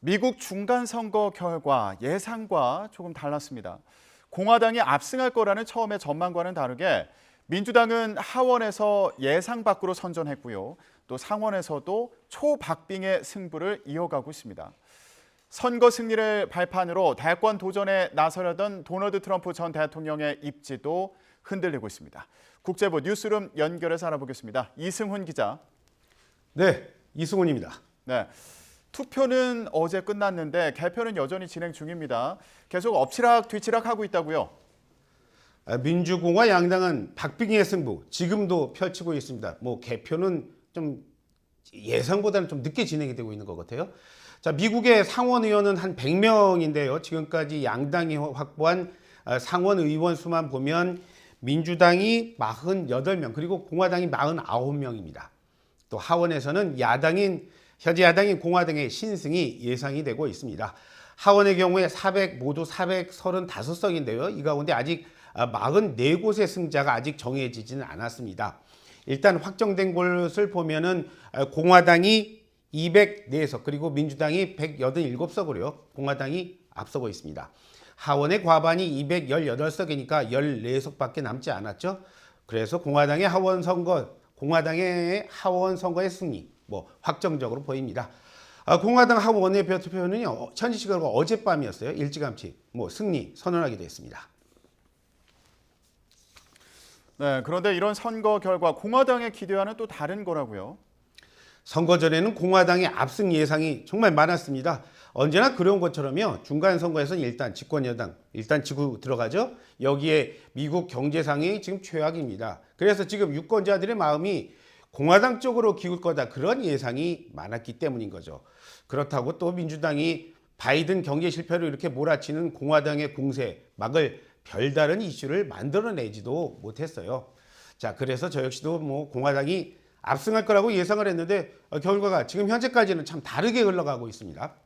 미국 중간선거 결과 예상과 조금 달랐습니다. 공화당이 압승할 거라는 처음의 전망과는 다르게 민주당은 하원에서 예상 밖으로 선전했고요. 또 상원에서도 초박빙의 승부를 이어가고 있습니다. 선거 승리를 발판으로 대권 도전에 나서려던 도널드 트럼프 전 대통령의 입지도 흔들리고 있습니다. 국제부 뉴스룸 연결해서 알아보겠습니다. 이승훈 기자. 네, 이승훈입니다. 네. 투표는 어제 끝났는데 개표는 여전히 진행 중입니다. 계속 엎치락 뒤치락 하고 있다고요? 민주공화 양당은 박빙의 승부 지금도 펼치고 있습니다. 개표는 좀 예상보다는 좀 늦게 진행이 되고 있는 것 같아요. 자, 미국의 상원 의원은 한 100명인데요. 지금까지 양당이 확보한 상원 의원 수만 보면 민주당이 48명 그리고 공화당이 49명입니다. 또 하원에서는 현재 야당인 공화당의 신승이 예상이 되고 있습니다. 하원의 경우에 모두 435석인데요. 이 가운데 아직 44곳의 승자가 아직 정해지지는 않았습니다. 일단 확정된 곳을 보면은 공화당이 204석 그리고 민주당이 187석으로요. 공화당이 앞서고 있습니다. 하원의 과반이 218석이니까 14석밖에 남지 않았죠. 그래서 공화당의 하원 선거의 승리 확정적으로 보입니다. 공화당 하원의 투표는요, 현지 시간으로 어젯밤이었어요. 일찌감치 승리 선언하기도 했습니다. 네, 그런데 이런 선거 결과 공화당의 기대와는 또 다른 거라고요? 선거 전에는 공화당의 압승 예상이 정말 많았습니다. 언제나 그런 것처럼요. 중간 선거에서는 일단 집권 여당 지고 들어가죠. 여기에 미국 경제 상황이 지금 최악입니다. 그래서 지금 유권자들의 마음이 공화당 쪽으로 기울 거다 그런 예상이 많았기 때문인 거죠. 그렇다고 또 민주당이 바이든 경제 실패로 이렇게 몰아치는 공화당의 공세 막을 별다른 이슈를 만들어내지도 못했어요. 자, 그래서 저 역시도 공화당이 압승할 거라고 예상을 했는데 결과가 지금 현재까지는 참 다르게 흘러가고 있습니다.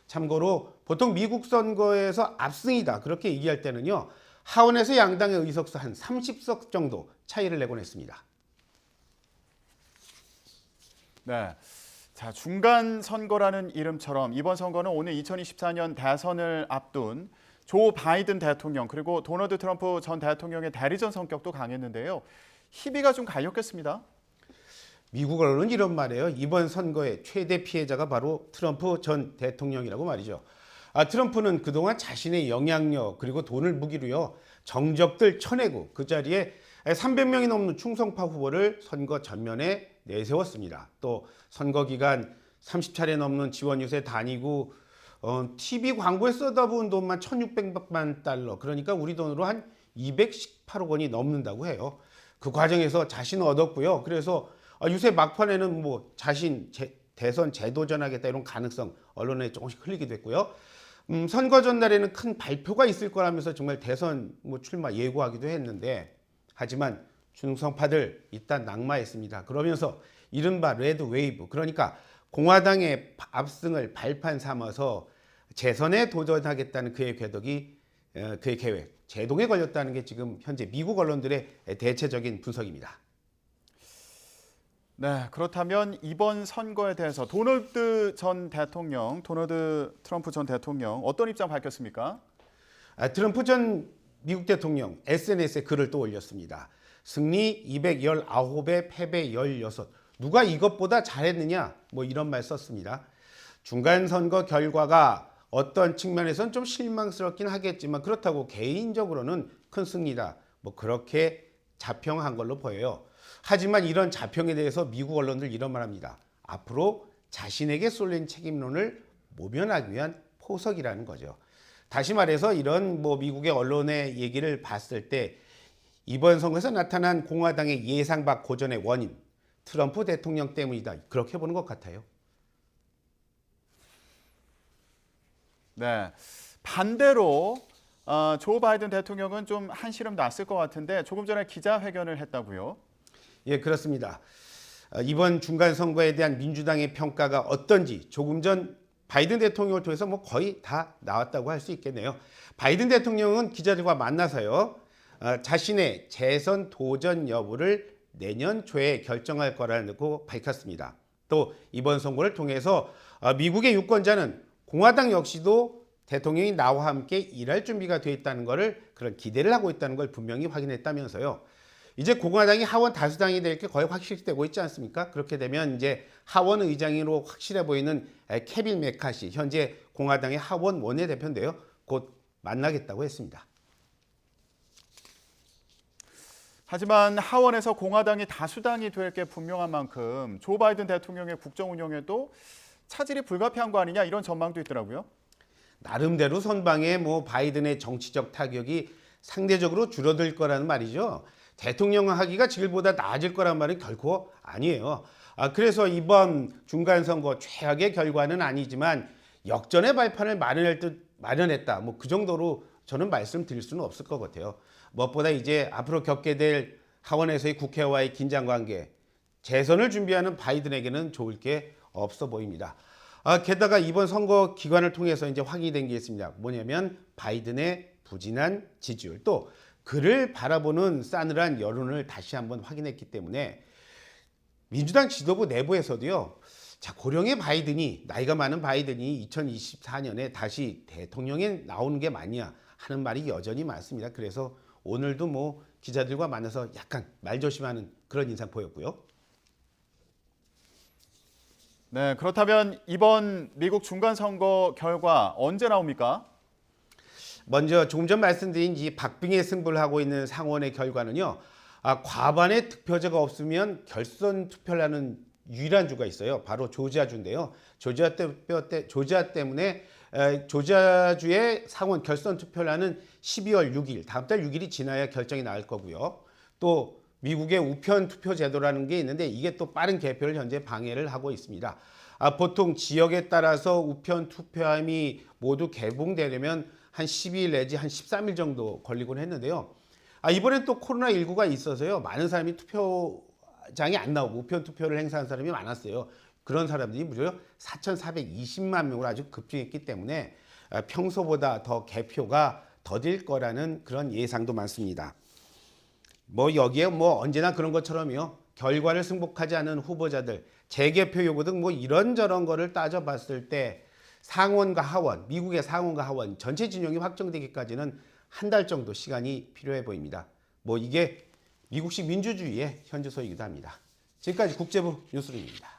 참고로 보통 미국 선거에서 압승이다 그렇게 얘기할 때는요. 하원에서 양당의 의석수 한 30석 정도 차이를 내곤 했습니다. 네. 자, 중간 선거라는 이름처럼 이번 선거는 오늘 2024년 대선을 앞둔 조 바이든 대통령 그리고 도널드 트럼프 전 대통령의 대리전 성격도 강했는데요. 희비가 좀 갈렸겠습니다. 미국 언론은 이런 말이에요. 이번 선거의 최대 피해자가 바로 트럼프 전 대통령이라고 말이죠. 트럼프는 그동안 자신의 영향력 그리고 돈을 무기로요. 정적들 쳐내고 그 자리에 300명이 넘는 충성파 후보를 선거 전면에 내세웠습니다. 또 선거 기간 30차례 넘는 지원 유세 다니고 TV 광고에 쏟아부은 돈만 1,600만 달러 그러니까 우리 돈으로 한 218억 원이 넘는다고 해요. 그 과정에서 자신은 얻었고요. 그래서 유세 막판에는 자신 대선 재도전하겠다 이런 가능성 언론에 조금씩 흘리기도 했고요. 선거 전날에는 큰 발표가 있을 거라면서 정말 대선 출마 예고하기도 했는데 하지만 충성파들 일단 낙마했습니다. 그러면서 이른바 레드 웨이브 그러니까 공화당의 압승을 발판 삼아서 재선에 도전하겠다는 그의 계획 제동에 걸렸다는 게 지금 현재 미국 언론들의 대체적인 분석입니다. 네, 그렇다면 이번 선거에 대해서 도널드 트럼프 전 대통령 어떤 입장 밝혔습니까? 트럼프 전 미국 대통령 SNS에 글을 또 올렸습니다. 승리 219에 패배 16. 누가 이것보다 잘했느냐? 이런 말 썼습니다. 중간 선거 결과가 어떤 측면에서는 좀 실망스럽긴 하겠지만 그렇다고 개인적으로는 큰 승리다. 그렇게 자평한 걸로 보여요. 하지만 이런 자평에 대해서 미국 언론들 이런 말합니다. 앞으로 자신에게 쏠린 책임론을 모면하기 위한 포석이라는 거죠. 다시 말해서 이런 미국의 언론의 얘기를 봤을 때 이번 선거에서 나타난 공화당의 예상 밖 고전의 원인 트럼프 대통령 때문이다. 그렇게 보는 것 같아요. 네, 반대로 조 바이든 대통령은 좀 한시름 났을 것 같은데 조금 전에 기자회견을 했다고요? 예, 그렇습니다. 이번 중간 선거에 대한 민주당의 평가가 어떤지 조금 전 바이든 대통령을 통해서 거의 다 나왔다고 할 수 있겠네요. 바이든 대통령은 기자들과 만나서요. 자신의 재선 도전 여부를 내년 초에 결정할 거라고 밝혔습니다. 또 이번 선거를 통해서 미국의 유권자는 공화당 역시도 대통령이 나와 함께 일할 준비가 돼 있다는 것을 그런 기대를 하고 있다는 걸 분명히 확인했다면서요. 이제 공화당이 하원 다수당이 될 게 거의 확실되고 있지 않습니까? 그렇게 되면 이제 하원 의장으로 확실해 보이는 케빈 메카시, 현재 공화당의 하원 원내대표인데요. 곧 만나겠다고 했습니다. 하지만 하원에서 공화당이 다수당이 될 게 분명한 만큼 조 바이든 대통령의 국정 운영에도 차질이 불가피한 거 아니냐 이런 전망도 있더라고요. 나름대로 선방에 바이든의 정치적 타격이 상대적으로 줄어들 거라는 말이죠. 대통령 하기가 지금보다 나아질 거란 말은 결코 아니에요. 그래서 이번 중간선거 최악의 결과는 아니지만 역전의 발판을 마련했다. 그 정도로 저는 말씀드릴 수는 없을 것 같아요. 무엇보다 이제 앞으로 겪게 될 하원에서의 국회와의 긴장관계, 재선을 준비하는 바이든에게는 좋을 게 없어 보입니다. 게다가 이번 선거 기간을 통해서 이제 확인이 된 게 있습니다. 뭐냐면 바이든의 부진한 지지율, 또 그를 바라보는 싸늘한 여론을 다시 한번 확인했기 때문에 민주당 지도부 내부에서도요. 자, 고령의 바이든이, 나이가 많은 바이든이 2024년에 다시 대통령에 나오는 게 맞냐 하는 말이 여전히 많습니다. 그래서 오늘도 기자들과 만나서 약간 말조심하는 그런 인상 보였고요. 네, 그렇다면 이번 미국 중간선거 결과 언제 나옵니까? 먼저 조금 전 말씀드린 이 박빙의 승부를 하고 있는 상원의 결과는요. 과반의 득표자가 없으면 결선 투표를 하는 유일한 주가 있어요. 바로 조지아주인데요. 조지아주의 상원 결선 투표를 하는 12월 6일, 다음 달 6일이 지나야 결정이 나올 거고요. 또 미국의 우편 투표 제도라는 게 있는데 이게 또 빠른 개표를 현재 방해를 하고 있습니다. 보통 지역에 따라서 우편 투표함이 모두 개봉되려면 한 12일 내지 한 13일 정도 걸리곤 했는데요. 이번엔 또 코로나19가 있어서요. 많은 사람이 투표장이 안 나오고 우편 투표를 행사한 사람이 많았어요. 그런 사람들이 무려 4,420만 명으로 아주 급증했기 때문에 평소보다 더 개표가 더딜 거라는 그런 예상도 많습니다. 여기에 언제나 그런 것처럼요. 결과를 승복하지 않은 후보자들, 재개표 요구 등 이런저런 거를 따져봤을 때 상원과 하원, 미국의 상원과 하원 전체 진영이 확정되기까지는 한 달 정도 시간이 필요해 보입니다. 이게 미국식 민주주의의 현주소이기도 합니다. 지금까지 국제부 뉴스룸입니다.